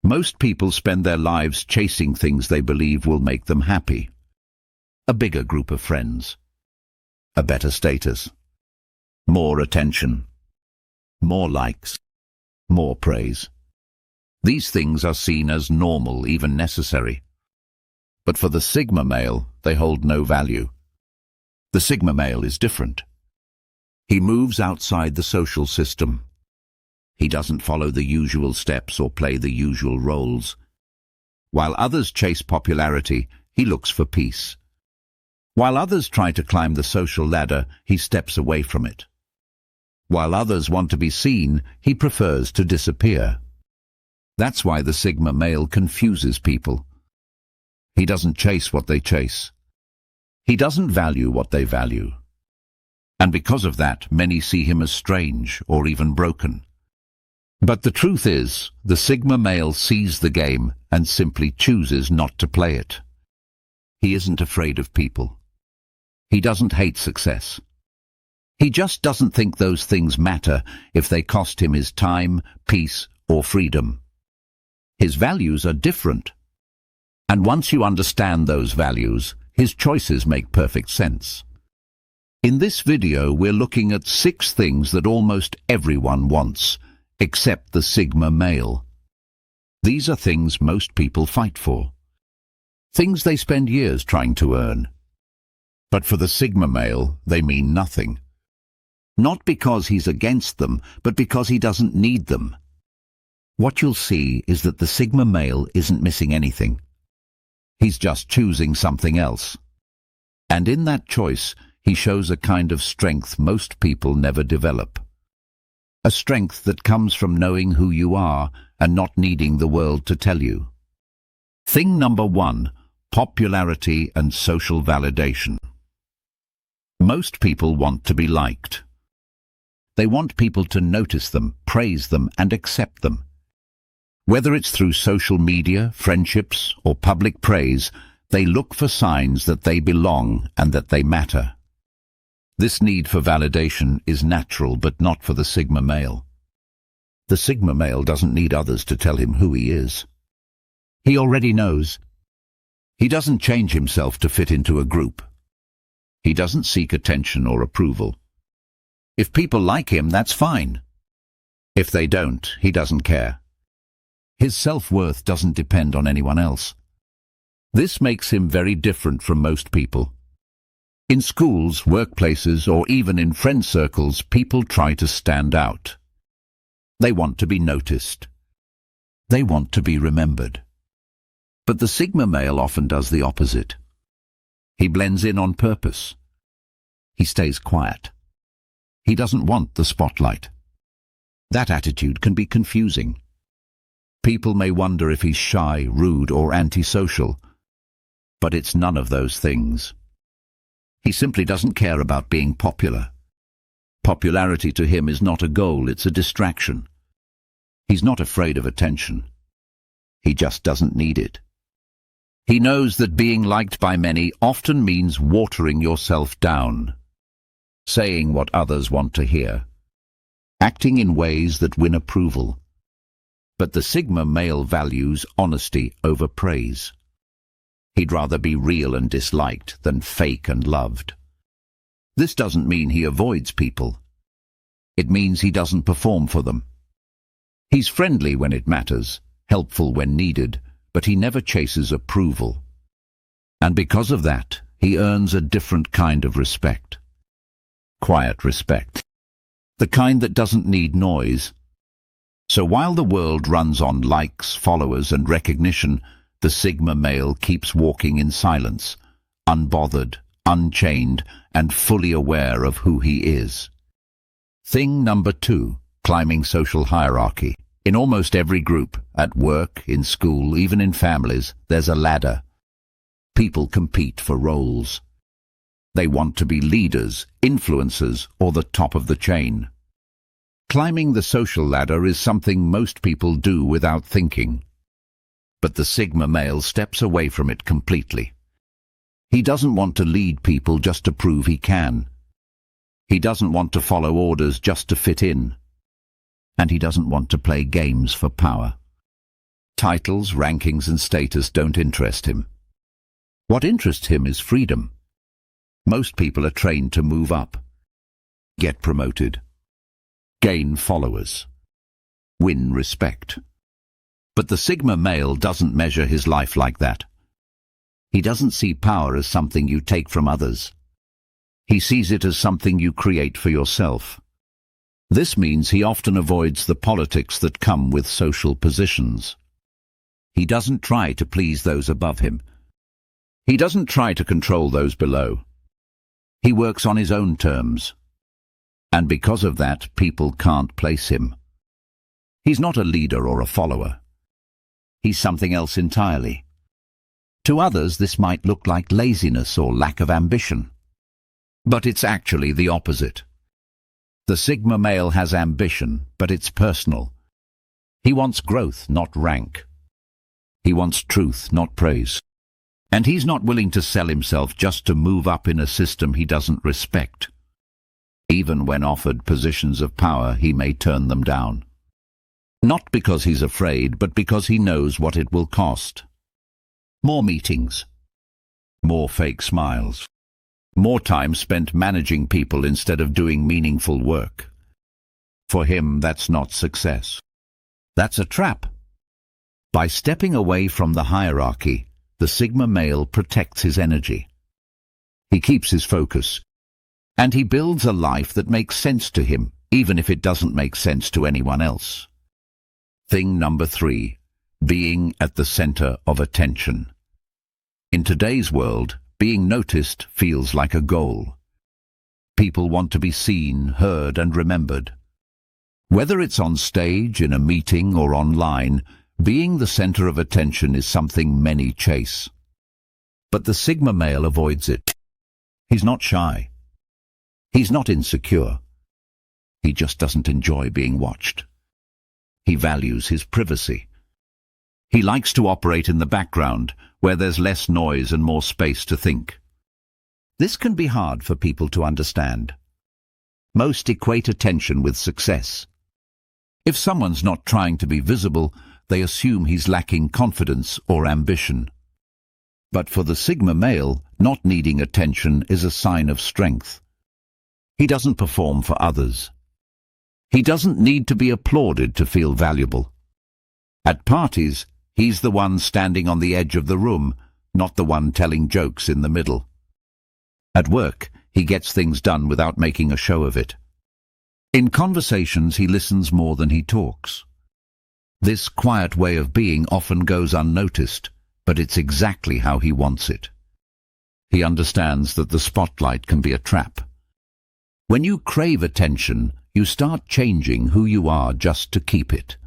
Most people spend their lives chasing things they believe will make them happy. A bigger group of friends, a better status, more attention, more likes, more praise. These things are seen as normal, even necessary. But for the Sigma male, they hold no value. The Sigma male is different. He moves outside the social system. He doesn't follow the usual steps or play the usual roles. While others chase popularity, he looks for peace. While others try to climb the social ladder, he steps away from it. While others want to be seen, he prefers to disappear. That's why the Sigma male confuses people. He doesn't chase what they chase. He doesn't value what they value. And because of that, many see him as strange or even broken. But the truth is, the Sigma male sees the game and simply chooses not to play it. He isn't afraid of people. He doesn't hate success. He just doesn't think those things matter if they cost him his time, peace, or freedom. His values are different. And once you understand those values, his choices make perfect sense. In this video, we're looking at 6 things that almost everyone wants, except the Sigma male. These are things most people fight for. Things they spend years trying to earn. But for the Sigma male, they mean nothing. Not because he's against them, but because he doesn't need them. What you'll see is that the Sigma male isn't missing anything. He's just choosing something else. And in that choice, he shows a kind of strength most people never develop. A strength that comes from knowing who you are and not needing the world to tell you. Thing number 1, popularity and social validation. Most people want to be liked. They want people to notice them, praise them, and accept them. Whether it's through social media, friendships, or public praise, they look for signs that they belong and that they matter. This need for validation is natural, but not for the Sigma male. The Sigma male doesn't need others to tell him who he is. He already knows. He doesn't change himself to fit into a group. He doesn't seek attention or approval. If people like him, that's fine. If they don't, he doesn't care. His self-worth doesn't depend on anyone else. This makes him very different from most people. In schools, workplaces, or even in friend circles, people try to stand out. They want to be noticed. They want to be remembered. But the Sigma male often does the opposite. He blends in on purpose. He stays quiet. He doesn't want the spotlight. That attitude can be confusing. People may wonder if he's shy, rude, or antisocial, but it's none of those things. He simply doesn't care about being popular. Popularity to him is not a goal, it's a distraction. He's not afraid of attention. He just doesn't need it. He knows that being liked by many often means watering yourself down, saying what others want to hear, acting in ways that win approval. But the Sigma male values honesty over praise. He'd rather be real and disliked than fake and loved. This doesn't mean he avoids people. It means he doesn't perform for them. He's friendly when it matters, helpful when needed, but he never chases approval. And because of that, he earns a different kind of respect. Quiet respect. The kind that doesn't need noise. So while the world runs on likes, followers, and recognition, the Sigma male keeps walking in silence, unbothered, unchained, and fully aware of who he is. Thing number 2, climbing social hierarchy. In almost every group, at work, in school, even in families, there's a ladder. People compete for roles. They want to be leaders, influencers, or the top of the chain. Climbing the social ladder is something most people do without thinking. But the Sigma male steps away from it completely. He doesn't want to lead people just to prove he can. He doesn't want to follow orders just to fit in. And he doesn't want to play games for power. Titles, rankings, and status don't interest him. What interests him is freedom. Most people are trained to move up, get promoted, gain followers, win respect. But the Sigma male doesn't measure his life like that. He doesn't see power as something you take from others. He sees it as something you create for yourself. This means he often avoids the politics that come with social positions. He doesn't try to please those above him. He doesn't try to control those below. He works on his own terms. And because of that, people can't place him. He's not a leader or a follower. He's something else entirely. To others, this might look like laziness or lack of ambition. But it's actually the opposite. The Sigma male has ambition, but it's personal. He wants growth, not rank. He wants truth, not praise. And he's not willing to sell himself just to move up in a system he doesn't respect. Even when offered positions of power, he may turn them down. Not because he's afraid, but because he knows what it will cost. More meetings. More fake smiles. More time spent managing people instead of doing meaningful work. For him, that's not success. That's a trap. By stepping away from the hierarchy, the Sigma male protects his energy. He keeps his focus. And he builds a life that makes sense to him, even if it doesn't make sense to anyone else. Thing number 3, being at the center of attention. In today's world, being noticed feels like a goal. People want to be seen, heard, and remembered. Whether it's on stage, in a meeting, or online, being the center of attention is something many chase. But the Sigma male avoids it. He's not shy. He's not insecure. He just doesn't enjoy being watched. He values his privacy. He likes to operate in the background, where there's less noise and more space to think. This can be hard for people to understand. Most equate attention with success. If someone's not trying to be visible, they assume he's lacking confidence or ambition. But for the Sigma male, not needing attention is a sign of strength. He doesn't perform for others. He doesn't need to be applauded to feel valuable. At parties, he's the one standing on the edge of the room, not the one telling jokes in the middle. At work, he gets things done without making a show of it. In conversations, he listens more than he talks. This quiet way of being often goes unnoticed, but it's exactly how he wants it. He understands that the spotlight can be a trap. When you crave attention, you start changing who you are just to keep it.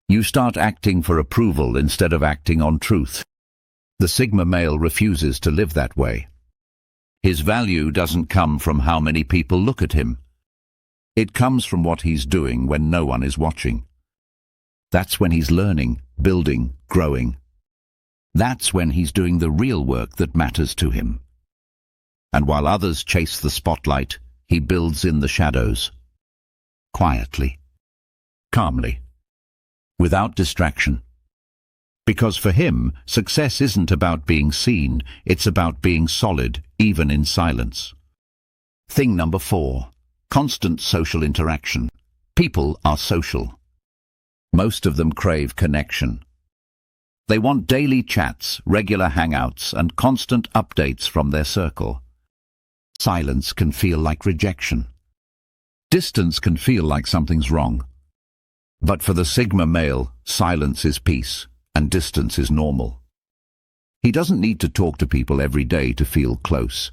You start acting for approval instead of acting on truth. The Sigma male refuses to live that way. His value doesn't come from how many people look at him. It comes from what he's doing when no one is watching. That's when he's learning, building, growing. That's when he's doing the real work that matters to him. And while others chase the spotlight, he builds in the shadows. Quietly. Calmly. Without distraction. Because for him, success isn't about being seen, it's about being solid, even in silence. Thing number 4. Constant social interaction. People are social. Most of them crave connection. They want daily chats, regular hangouts, and constant updates from their circle. Silence can feel like rejection. Distance can feel like something's wrong. But for the Sigma male, silence is peace, and distance is normal. He doesn't need to talk to people every day to feel close.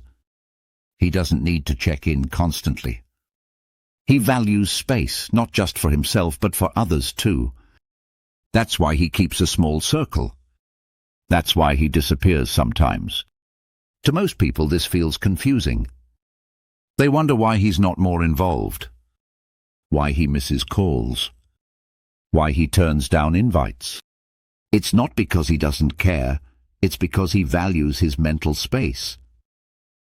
He doesn't need to check in constantly. He values space, not just for himself, but for others too. That's why he keeps a small circle. That's why he disappears sometimes. To most people, this feels confusing. They wonder why he's not more involved, why he misses calls, why he turns down invites. It's not because he doesn't care, it's because he values his mental space.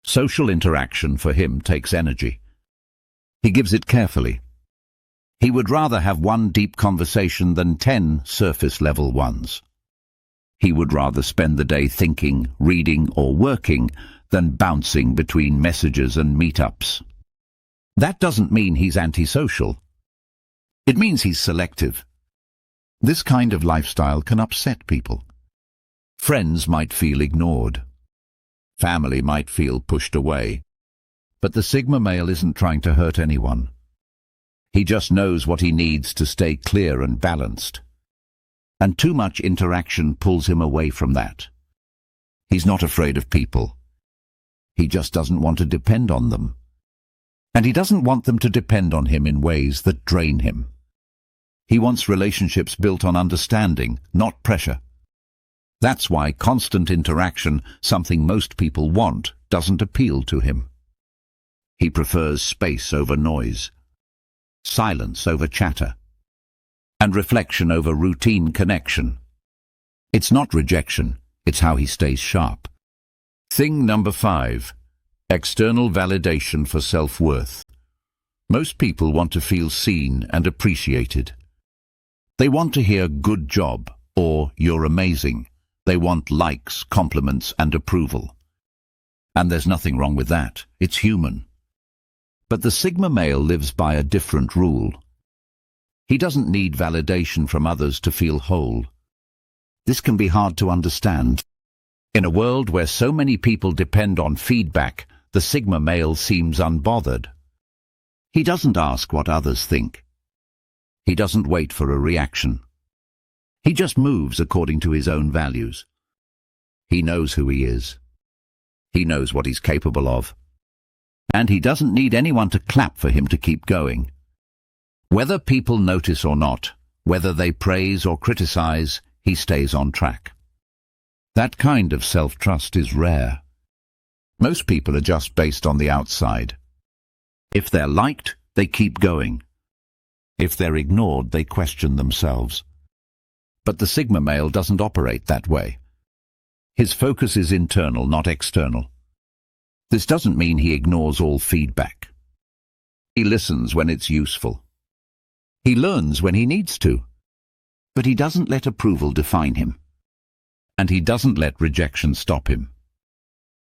Social interaction for him takes energy. He gives it carefully. He would rather have one deep conversation than 10 surface-level ones. He would rather spend the day thinking, reading, or working than bouncing between messages and meetups. That doesn't mean he's antisocial. It means he's selective. This kind of lifestyle can upset people. Friends might feel ignored. Family might feel pushed away. But the Sigma male isn't trying to hurt anyone. He just knows what he needs to stay clear and balanced. And too much interaction pulls him away from that. He's not afraid of people. He just doesn't want to depend on them. And he doesn't want them to depend on him in ways that drain him. He wants relationships built on understanding, not pressure. That's why constant interaction, something most people want, doesn't appeal to him. He prefers space over noise, silence over chatter, and reflection over routine connection. It's not rejection, it's how he stays sharp. Thing number 5. External validation for self-worth. Most people want to feel seen and appreciated. They want to hear "good job" or "you're amazing." They want likes, compliments, and approval. And there's nothing wrong with that. It's human. But the Sigma male lives by a different rule. He doesn't need validation from others to feel whole. This can be hard to understand. In a world where so many people depend on feedback, the Sigma male seems unbothered. He doesn't ask what others think. He doesn't wait for a reaction. He just moves according to his own values. He knows who he is. He knows what he's capable of. And he doesn't need anyone to clap for him to keep going. Whether people notice or not, whether they praise or criticize, he stays on track. That kind of self-trust is rare. Most people are just based on the outside. If they're liked, they keep going. If they're ignored, they question themselves. But the Sigma male doesn't operate that way. His focus is internal, not external. This doesn't mean he ignores all feedback. He listens when it's useful. He learns when he needs to. But he doesn't let approval define him. And he doesn't let rejection stop him.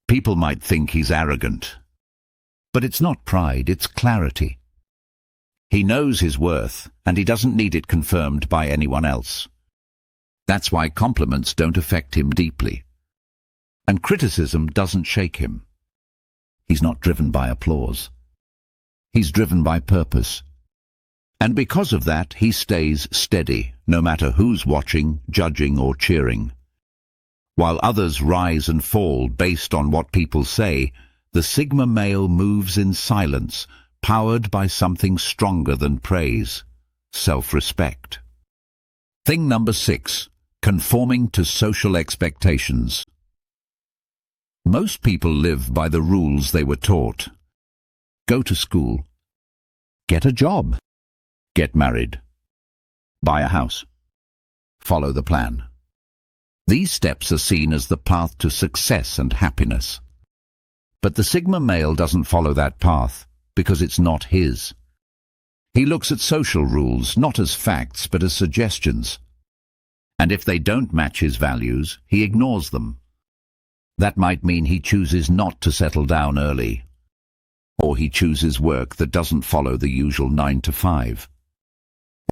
People might think he's arrogant. But it's not pride, it's clarity. He knows his worth, and he doesn't need it confirmed by anyone else. That's why compliments don't affect him deeply. And criticism doesn't shake him. He's not driven by applause. He's driven by purpose. And because of that, he stays steady, no matter who's watching, judging, or cheering. While others rise and fall based on what people say, the Sigma male moves in silence, powered by something stronger than praise: self-respect. Thing number 6. Conforming to social expectations. Most people live by the rules they were taught. Go to school. Get a job. Get married. Buy a house. Follow the plan. These steps are seen as the path to success and happiness. But the Sigma male doesn't follow that path because it's not his. He looks at social rules not as facts but as suggestions. And if they don't match his values, he ignores them. That might mean he chooses not to settle down early. Or he chooses work that doesn't follow the usual 9 to 5.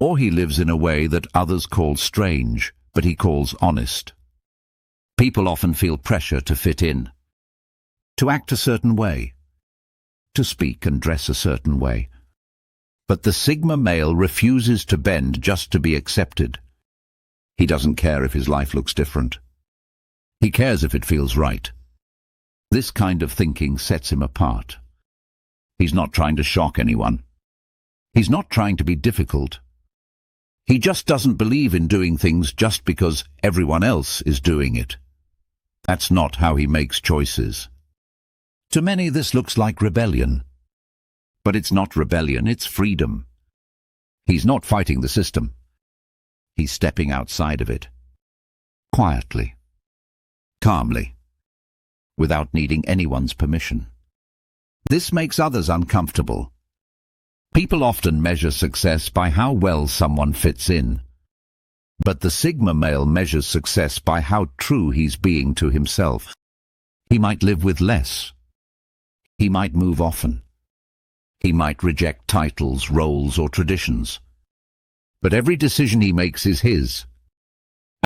Or he lives in a way that others call strange, but he calls honest. People often feel pressure to fit in, to act a certain way, to speak and dress a certain way. But the Sigma male refuses to bend just to be accepted. He doesn't care if his life looks different. He cares if it feels right. This kind of thinking sets him apart. He's not trying to shock anyone. He's not trying to be difficult. He just doesn't believe in doing things just because everyone else is doing it. That's not how he makes choices. To many, this looks like rebellion. But it's not rebellion, it's freedom. He's not fighting the system. He's stepping outside of it. Quietly. Calmly. Without needing anyone's permission. This makes others uncomfortable. People often measure success by how well someone fits in. But the Sigma male measures success by how true he's being to himself. He might live with less. He might move often. He might reject titles, roles, or traditions. But every decision he makes is his.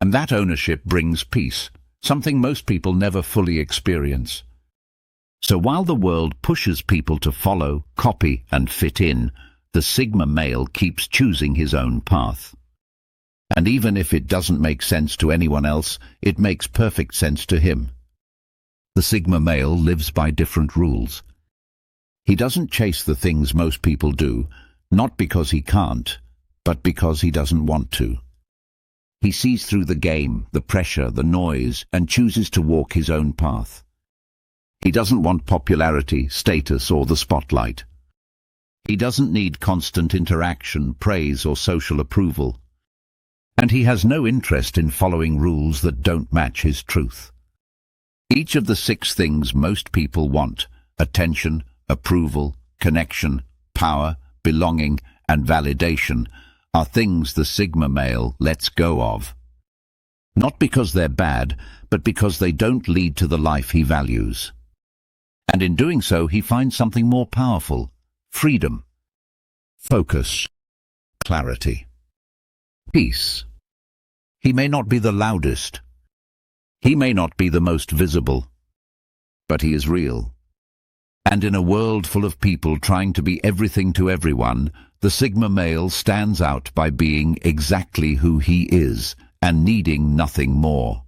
And that ownership brings peace, something most people never fully experience. So while the world pushes people to follow, copy, and fit in, the Sigma male keeps choosing his own path. And even if it doesn't make sense to anyone else, it makes perfect sense to him. The Sigma male lives by different rules. He doesn't chase the things most people do, not because he can't, but because he doesn't want to. He sees through the game, the pressure, the noise, and chooses to walk his own path. He doesn't want popularity, status, or the spotlight. He doesn't need constant interaction, praise, or social approval. And he has no interest in following rules that don't match his truth. Each of the 6 things most people want, attention, approval, connection, power, belonging, and validation, are things the Sigma male lets go of. Not because they're bad, but because they don't lead to the life he values. And in doing so, he finds something more powerful: freedom, focus, clarity, peace. He may not be the loudest. He may not be the most visible. But he is real. And in a world full of people trying to be everything to everyone, the Sigma male stands out by being exactly who he is and needing nothing more.